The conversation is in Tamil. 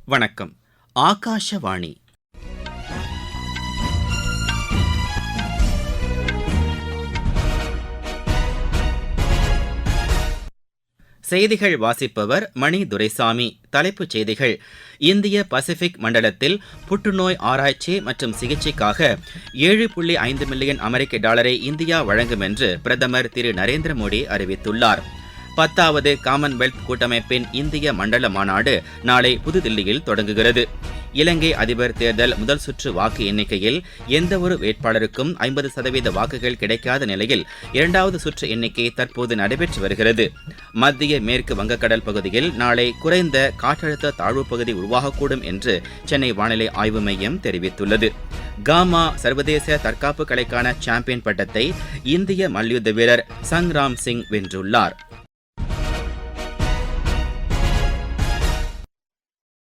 வணக்கம். ஆகாஷவாணி. செய்திகள் வாசிப்பவர் மணி துரைசாமி. தலைப்புச் செய்திகள்: இந்திய பசிபிக் மண்டலத்தில் புற்றுநோய் ஆராய்ச்சி மற்றும் சிகிச்சைக்காக 7.5 மில்லியன் அமெரிக்க டாலரை இந்தியா வழங்கும் என்று பிரதமர் திரு நரேந்திர மோடி அறிவித்துள்ளார். 10வது காமன்வெல்த் கூட்டமைப்பின் இந்திய மண்டல மாநாடு நாளை புதுதில்லியில் தொடங்குகிறது. இலங்கை அதிபர் தேர்தல் முதல் சுற்று வாக்கு எண்ணிக்கையில் எந்தவொரு வேட்பாளருக்கும் 50% வாக்குகள் கிடைக்காத நிலையில் இரண்டாவது சுற்று எண்ணிக்கை தற்போது நடைபெற்று வருகிறது. மத்திய மேற்கு வங்கக்கடல் பகுதியில் நாளை குறைந்த காற்றழுத்த தாழ்வுப் பகுதி உருவாகக்கூடும் என்று சென்னை வானிலை ஆய்வு மையம் தெரிவித்துள்ளது. காமா சர்வதேச தற்காப்பு கலைக்கான சாம்பியன் பட்டத்தை இந்திய மல்யுத்த வீரர் சங்ராம் சிங் வென்றுள்ளார்.